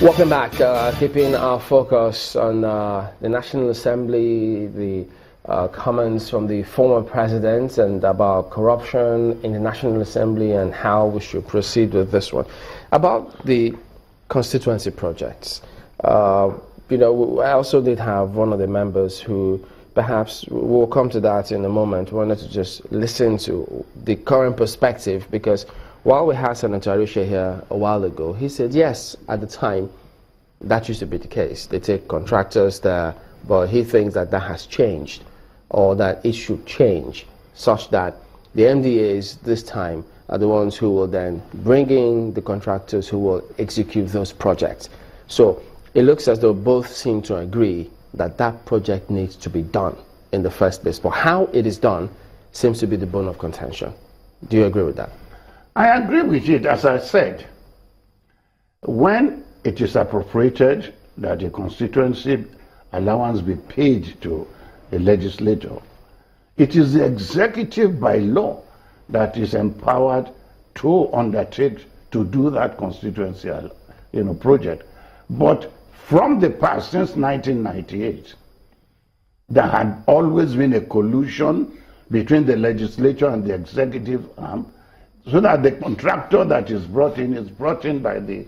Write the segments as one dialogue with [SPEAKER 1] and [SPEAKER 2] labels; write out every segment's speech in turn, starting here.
[SPEAKER 1] Welcome back. Keeping our focus on the National Assembly, the comments from the former president and about corruption in the National Assembly and how we should proceed with this one. About the constituency projects, I also did have one of the members who, perhaps we'll come to that in a moment, wanted to just listen to the current perspective, because while we had Senator Arisha here a while ago, he said yes, at the time that used to be the case. They take contractors there, but he thinks that that has changed, or that it should change, such that the MDAs this time are the ones who will then bring in the contractors who will execute those projects. So it looks as though both seem to agree that that project needs to be done in the first place. But how it is done seems to be the bone of contention. Do you agree with that?
[SPEAKER 2] I agree with it. As I said, when it is appropriated that a constituency allowance be paid to a legislator, it is the executive by law that is empowered to undertake to do that constituency project. But from the past, since 1998, there had always been a collusion between the legislature and the executive arm, so that the contractor that is brought in by the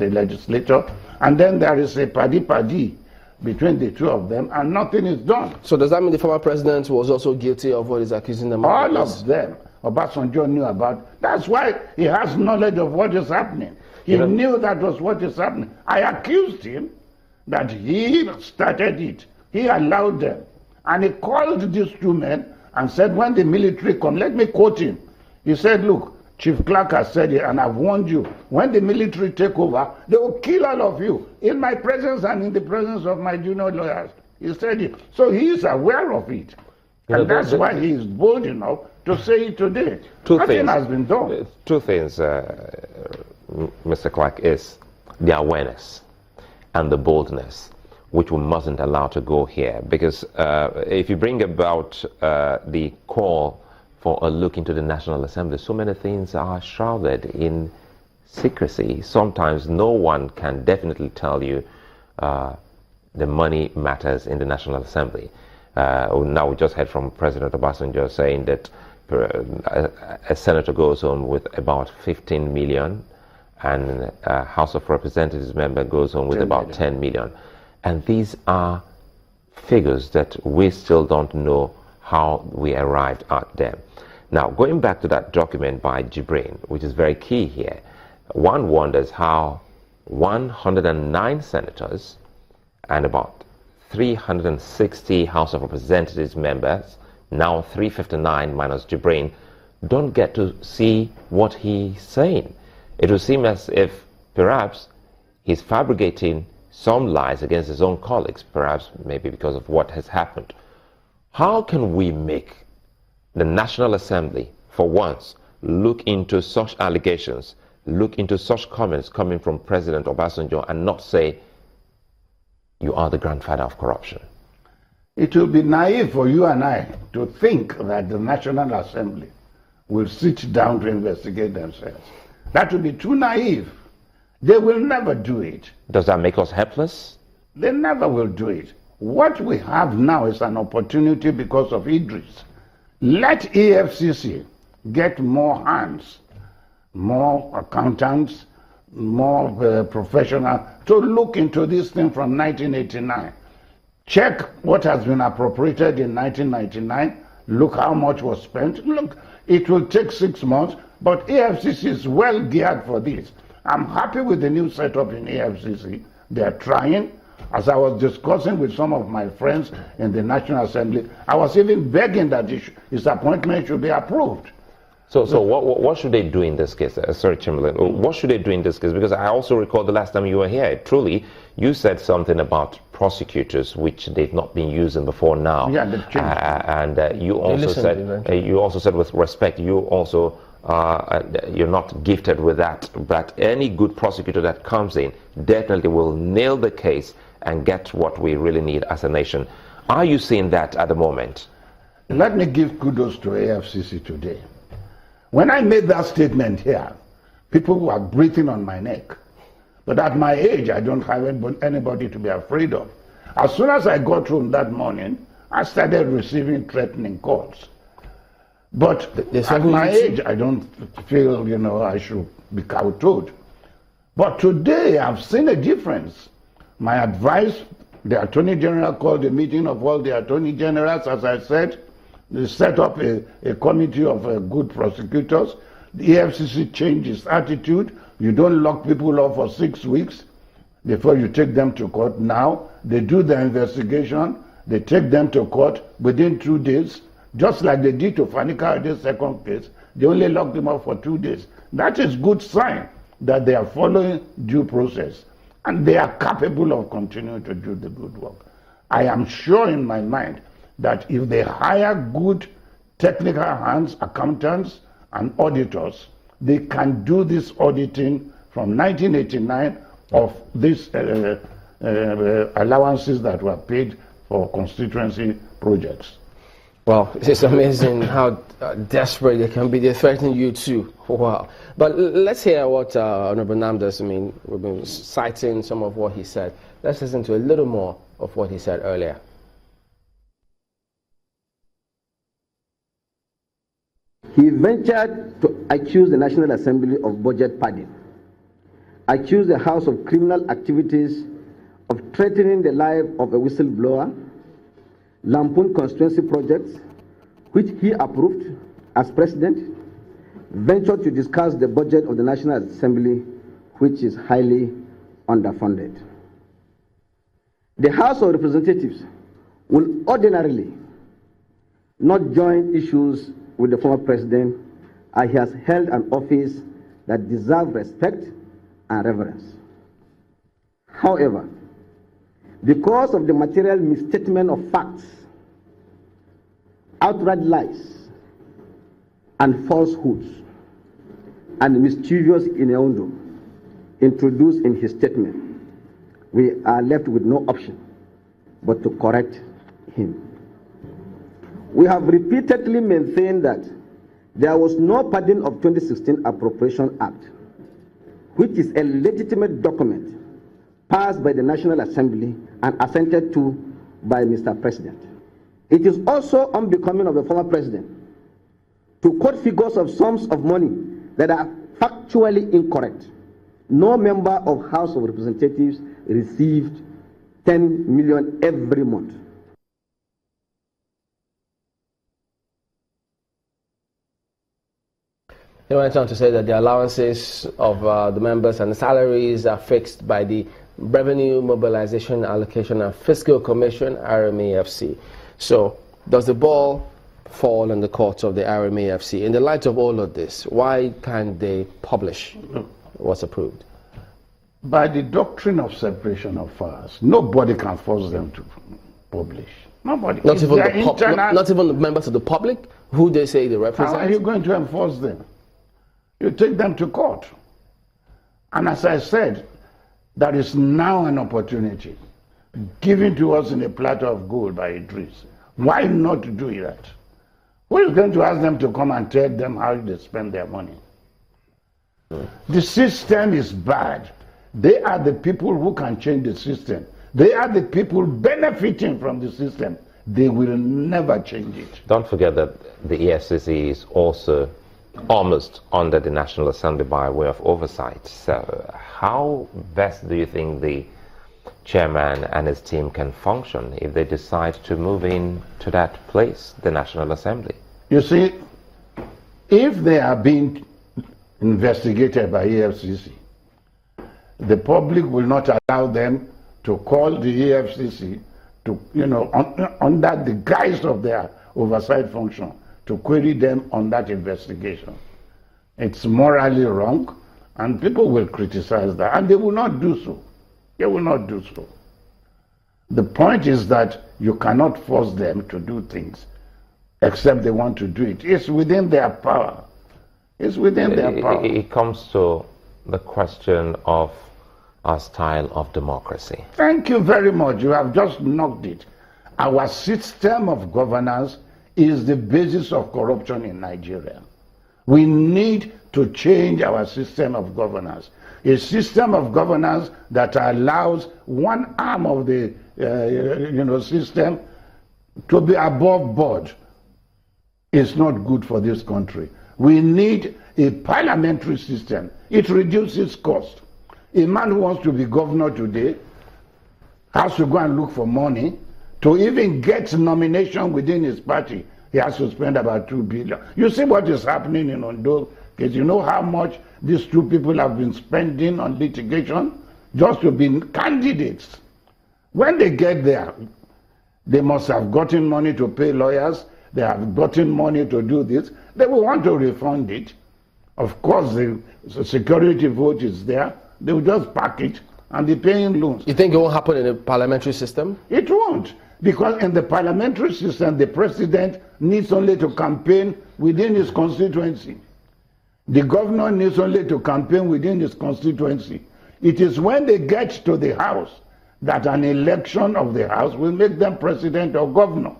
[SPEAKER 2] legislator, and then there is a paddy between the two of them, and nothing is done.
[SPEAKER 1] So does that mean the former president was also guilty of what he's accusing them of?
[SPEAKER 2] All of them. Obasanjo knew about. That's why he has knowledge of what is happening. He knew that was what is happening. I accused him that he started it. He allowed them. And he called these two men and said, when the military come, let me quote him. He said, look, Chief Clarke has said it, and I've warned you. When the military take over, they will kill all of you in my presence and in the presence of my junior lawyers. He said it. So he is aware of it. And that's why he is bold enough to say it today. Nothing has been done.
[SPEAKER 3] Two things, Mr. Clarke, is the awareness and the boldness, which we mustn't allow to go here. Because if you bring about the call for a look into the National Assembly, so many things are shrouded in secrecy. Sometimes no one can definitely tell you the money matters in the National Assembly. Now we just heard from President Obasanjo saying that a senator goes home with about 15 million and a House of Representatives member goes home with about 10 million. And these are figures that we still don't know how we arrived at them. Now, going back to that document by Jibrin, which is very key here, one wonders how 109 senators and about 360 House of Representatives members, now 359 minus Jibrin, don't get to see what he's saying. It would seem as if perhaps he's fabricating some lies against his own colleagues, perhaps maybe because of what has happened. How can we make the National Assembly, for once, look into such allegations, look into such comments coming from President Obasanjo and not say, you are the grandfather of corruption?
[SPEAKER 2] It will be naive for you and I to think that the National Assembly will sit down to investigate themselves. That would be too naive. They will never do it.
[SPEAKER 3] Does that make us helpless?
[SPEAKER 2] They never will do it. What we have now is an opportunity because of Idris. Let EFCC get more hands, more accountants, more professional to look into this thing from 1989. Check what has been appropriated in 1999. Look how much was spent. Look, it will take 6 months, but EFCC is well geared for this. I'm happy with the new setup in EFCC. They're trying. As I was discussing with some of my friends in the National Assembly, I was even begging that his appointment should be approved.
[SPEAKER 3] So what should they do in this case? Sorry, Chamberlain. What should they do in this case? Because I also recall the last time you were here, truly, you said something about prosecutors, which they've not been using before now.
[SPEAKER 2] Yeah, they've changed.
[SPEAKER 3] You also said with respect, you also you're not gifted with that, but any good prosecutor that comes in definitely will nail the case and get what we really need as a nation. Are you seeing that at the moment?
[SPEAKER 2] Let me give kudos to AFCC today. When I made that statement here, People who are breathing on my neck. But at my age, I don't have anybody to be afraid of. As soon as I got home that morning, I started receiving threatening calls. But at my age, I don't feel, I should be kowtowed. But today, I've seen a difference. My advice, the Attorney General called a meeting of all the Attorney Generals, as I said. They set up a committee of good prosecutors. The EFCC changed its attitude. You don't lock people up for 6 weeks before you take them to court. Now, they do the investigation. They take them to court within 2 days, just like they did to Fanika in the second case. They only locked them up for 2 days. That is good sign that they are following due process, and they are capable of continuing to do the good work. I am sure in my mind that if they hire good technical hands, accountants, and auditors, they can do this auditing from 1989 of these allowances that were paid for constituency projects.
[SPEAKER 1] Well, it's amazing how desperate they can be. They threaten you too. Wow. But let's hear what Honorable Namdas, we've been citing some of what he said. Let's listen to a little more of what he said earlier.
[SPEAKER 4] He ventured to accuse the National Assembly of budget padding, accuse the House of criminal activities, of threatening the life of a whistleblower, lampoon constituency projects, which he approved as president, ventured to discuss the budget of the National Assembly, which is highly underfunded. The House of Representatives will ordinarily not join issues with the former president, as he has held an office that deserves respect and reverence. However, because of the material misstatement of facts, outright lies, and falsehoods, and mischievous innuendo introduced in his statement, we are left with no option but to correct him. We have repeatedly maintained that there was no padding of 2016 Appropriation Act, which is a legitimate document passed by the National Assembly and assented to by Mr. President. It is also unbecoming of a former president to quote figures of sums of money that are factually incorrect. No member of House of Representatives received 10 million every month.
[SPEAKER 1] He went on to say that the allowances of the members and the salaries are fixed by the Revenue Mobilization Allocation and Fiscal Commission, RMAFC. So, does the ball fall in the courts of the RMAFC? In the light of all of this, why can't they publish what's approved?
[SPEAKER 2] By the doctrine of separation of powers, nobody can force them to publish. Nobody.
[SPEAKER 1] Not even the members of the public, who they say they represent?
[SPEAKER 2] How are you going to enforce them? You take them to court. And as I said, there is now an opportunity given to us in a platter of gold by Idris. Why not do that? Who is going to ask them to come and tell them how they spend their money? The system is bad. They are the people who can change the system. They are the people benefiting from the system. They will never change it.
[SPEAKER 3] Don't forget that the EFCC is also almost under the National Assembly by way of oversight. So how best do you think the chairman and his team can function if they decide to move in to that place, the National Assembly?
[SPEAKER 2] You see, if they are being investigated by EFCC, the public will not allow them to call the EFCC to, under the guise of their oversight function, to query them on that investigation. It's morally wrong, and people will criticize that, and they will not do so. They will not do so. The point is that you cannot force them to do things except they want to do it. It's within their power. It's within their power.
[SPEAKER 3] It comes to the question of our style of democracy.
[SPEAKER 2] Thank you very much. You have just knocked it. Our system of governance is the basis of corruption in Nigeria. We need to change our system of governance. A system of governance that allows one arm of the system to be above board is not good for this country. We need a parliamentary system. It reduces cost. A man who wants to be governor today has to go and look for money. To even get nomination within his party, he has to spend about 2 billion. You see what is happening in Ondo? Because you know how much these two people have been spending on litigation just to be candidates. When they get there, they must have gotten money to pay lawyers. They have gotten money to do this. They will want to refund it. Of course, the security vote is there. They will just pack it and be paying loans.
[SPEAKER 1] You think it won't happen in a parliamentary system?
[SPEAKER 2] It won't. Because in the parliamentary system, the president needs only to campaign within his constituency. The governor needs only to campaign within his constituency. It is when they get to the House that an election of the House will make them president or governor,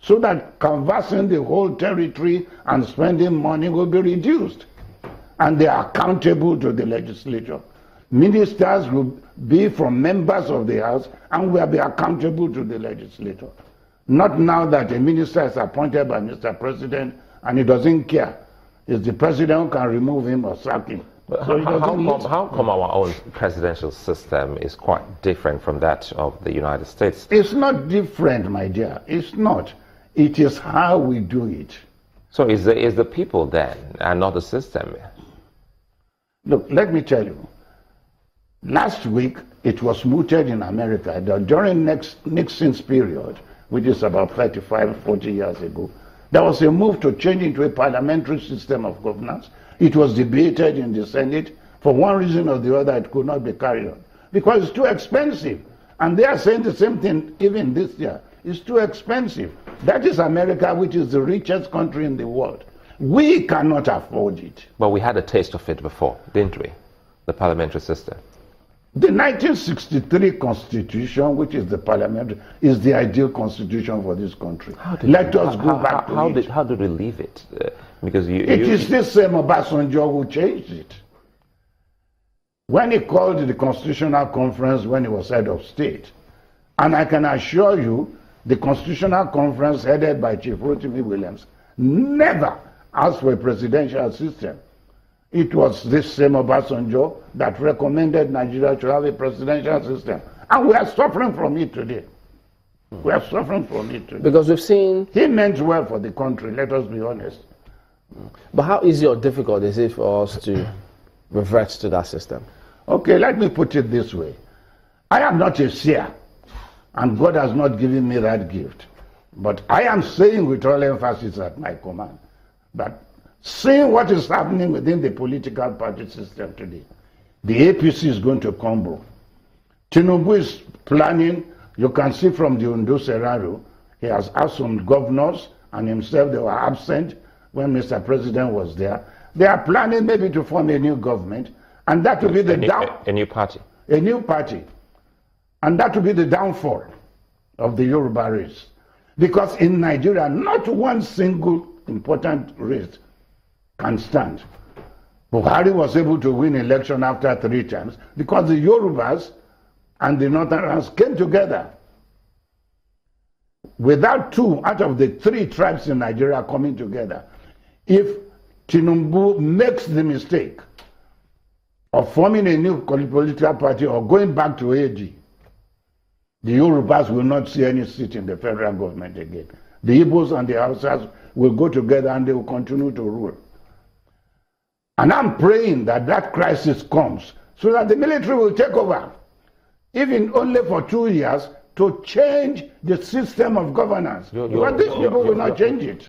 [SPEAKER 2] so that canvassing the whole territory and spending money will be reduced. And they are accountable to the legislature. Ministers will be from members of the House and will be accountable to the legislature. Not now that a minister is appointed by Mr. President and he doesn't care. It's the president who can remove him or sack him.
[SPEAKER 3] So how come our own presidential system is quite different from that of the United States?
[SPEAKER 2] It's not different, my dear. It's not. It is how we do it.
[SPEAKER 3] So is the people then and not the system?
[SPEAKER 2] Look, let me tell you. Last week, it was mooted in America that during Nixon's period, which is about 35, 40 years ago, there was a move to change into a parliamentary system of governance. It was debated in the Senate. For one reason or the other, it could not be carried on because it's too expensive. And they are saying the same thing even this year. It's too expensive. That is America, which is the richest country in the world. We cannot afford it.
[SPEAKER 3] But we had a taste of it before, didn't we? The parliamentary system.
[SPEAKER 2] The 1963 Constitution, which is the parliamentary, is the ideal constitution for this country. Let us go back to it.
[SPEAKER 3] How did we leave it? Because
[SPEAKER 2] it is this same Obasanjo who changed it. When he called the Constitutional Conference when he was head of state, and I can assure you, the Constitutional Conference headed by Chief Rotimi Williams never asked for a presidential system. It was this same Obasanjo that recommended Nigeria to have a presidential system. And we are suffering from it today. We are suffering from it today.
[SPEAKER 1] Because we've seen...
[SPEAKER 2] He meant well for the country, let us be honest.
[SPEAKER 1] But how easy or difficult is it for us to revert to that system?
[SPEAKER 2] Okay, let me put it this way. I am not a seer, and God has not given me that gift. But I am saying with all emphasis at my command that seeing what is happening within the political party system today, the APC is going to crumble. Tinubu is planning, you can see from the Ondo scenario, he has asked some governors and himself, they were absent when Mr. President was there. They are planning maybe to form a new government, and that will be the
[SPEAKER 3] a new party.
[SPEAKER 2] A new party. And that will be the downfall of the Yoruba race. Because in Nigeria, not one single important race can stand. Buhari was able to win election after 3 times because the Yorubas and the Northerners came together. Without 2 out of the 3 tribes in Nigeria coming together, if Tinubu makes the mistake of forming a new political party or going back to AG, the Yorubas will not see any seat in the federal government again. The Igbos and the Hausas will go together and they will continue to rule. And I'm praying that that crisis comes so that the military will take over, even only for 2 years, to change the system of governance. Because these people will not change it.